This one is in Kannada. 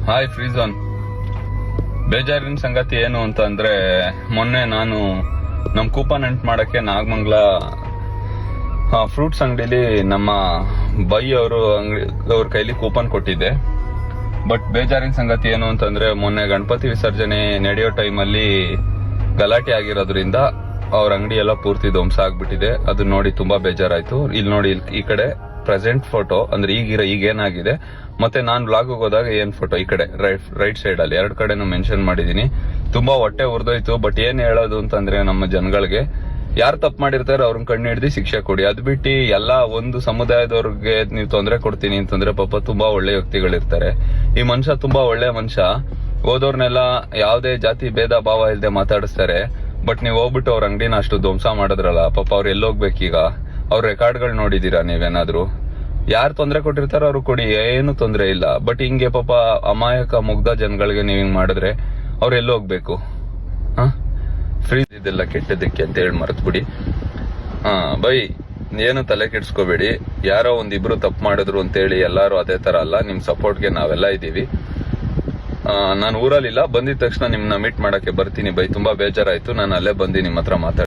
ಹಾಯ್ ಫ್ರೀಝೋನ್. ಬೇಜಾರಿನ ಸಂಗತಿ ಏನು ಅಂತ ಅಂದ್ರೆ, ಮೊನ್ನೆ ನಾನು ನಮ್ ಕೂಪನ್ ಎಂಟ್ ಮಾಡಕ್ಕೆ ನಾಗಮಂಗಲ ಫ್ರೂಟ್ಸ್ ಅಂಗಡಿಲಿ ನಮ್ಮ ಬೈ ಅವ್ರ ಕೈಲಿ ಕೂಪನ್ ಕೊಟ್ಟಿದ್ದೆ. ಬಟ್ ಬೇಜಾರಿನ ಸಂಗತಿ ಏನು ಅಂತಂದ್ರೆ, ಮೊನ್ನೆ ಗಣಪತಿ ವಿಸರ್ಜನೆ ನಡೆಯೋ ಟೈಮಲ್ಲಿ ಗಲಾಟೆ ಆಗಿರೋದ್ರಿಂದ ಅವ್ರ ಅಂಗಡಿ ಎಲ್ಲ ಪೂರ್ತಿ ಧ್ವಂಸ ಆಗ್ಬಿಟ್ಟಿದೆ. ಅದು ನೋಡಿ ತುಂಬಾ ಬೇಜಾರಾಯ್ತು. ಇಲ್ಲಿ ನೋಡಿ, ಈ ಕಡೆ ಪ್ರೆಸೆಂಟ್ ಫೋಟೋ ಅಂದ್ರೆ ಈಗೇನಾಗಿದೆ, ಮತ್ತೆ ನಾನ್ ಬ್ಲಾಗ್ ಹೋದಾಗ ಏನ್ ಫೋಟೋ ಈ ಕಡೆ ರೈಟ್ ಸೈಡ್ ಅಲ್ಲಿ ಎರಡ್ ಕಡೆನೂ ಮೆನ್ಷನ್ ಮಾಡಿದೀನಿ. ತುಂಬಾ ಹೊಟ್ಟೆ ಉರ್ದೋಯ್ತು. ಬಟ್ ಏನ್ ಹೇಳೋದು ಅಂತಂದ್ರೆ, ನಮ್ಮ ಜನಗಳಿಗೆ ಯಾರು ತಪ್ಪು ಮಾಡಿರ್ತಾರೆ ಅವ್ರನ್ನ ಕಣ್ಣು ಹಿಡ್ದು ಶಿಕ್ಷೆ ಕೊಡಿ. ಅದ್ ಬಿಟ್ಟು ಎಲ್ಲಾ ಒಂದು ಸಮುದಾಯದವ್ರಿಗೆ ನೀವು ತೊಂದರೆ ಕೊಡ್ತೀನಿ ಅಂತಂದ್ರೆ, ಪಾಪ ತುಂಬಾ ಒಳ್ಳೆ ವ್ಯಕ್ತಿಗಳಿರ್ತಾರೆ. ಈ ಮನುಷ್ಯ ತುಂಬಾ ಒಳ್ಳೆ ಮನುಷ್ಯ. ಹೋದವ್ರನ್ನೆಲ್ಲ ಯಾವುದೇ ಜಾತಿ ಭೇದ ಭಾವ ಇಲ್ಲದೆ ಮಾತಾಡಿಸ್ತಾರೆ. ಬಟ್ ನೀವು ಹೋಗ್ಬಿಟ್ಟು ಅವ್ರ ಅಂಗಡಿನ ಅಷ್ಟು ಧ್ವಂಸ ಮಾಡಿದ್ರಲ್ಲ, ಪಾಪ ಅವ್ರು ಎಲ್ಲೋಗ್ಬೇಕೀಗ? ಅವ್ರ ರೆಕಾರ್ಡ್ಗಳು ನೋಡಿದೀರಾ ನೀವೇನಾದ್ರು? ಯಾರು ತೊಂದರೆ ಕೊಟ್ಟಿರ್ತಾರೋ ಅವ್ರು ಕೊಡಿ, ಏನು ತೊಂದರೆ ಇಲ್ಲ. ಬಟ್ ಹಿಂಗೆ ಪಾಪ ಅಮಾಯಕ ಮುಗ್ಧ ಜನಗಳಿಗೆ ನೀವ್ ಹಿಂಗ್ ಮಾಡಿದ್ರೆ ಅವ್ರು ಎಲ್ಲೋಗ್ಬೇಕು? ಫ್ರೀ ಇದೆಲ್ಲ ಕೆಟ್ಟದಕ್ಕೆ ಅಂತ ಹೇಳಿ ಮರೆತ್ಬಿಡಿ. ಬೈ, ಏನು ತಲೆ ಕೆಡ್ಸ್ಕೋಬೇಡಿ. ಯಾರೋ ಒಂದಿಬ್ರು ತಪ್ಪು ಮಾಡಿದ್ರು ಅಂತೇಳಿ ಎಲ್ಲಾರು ಅದೇ ತರ ಅಲ್ಲ. ನಿಮ್ ಸಪೋರ್ಟ್ಗೆ ನಾವೆಲ್ಲ ಇದೀವಿ. ನಾನು ಊರಲ್ಲಿಲ್ಲ, ಬಂದಿದ ತಕ್ಷಣ ನಿಮ್ನ ಮೀಟ್ ಮಾಡಕ್ಕೆ ಬರ್ತೀನಿ ಬೈ. ತುಂಬಾ ಬೇಜಾರಾಯ್ತು. ನಾನು ಅಲ್ಲೇ ಬಂದು ನಿಮ್ಮ ಹತ್ರ ಮಾತಾಡ್ತೀನಿ.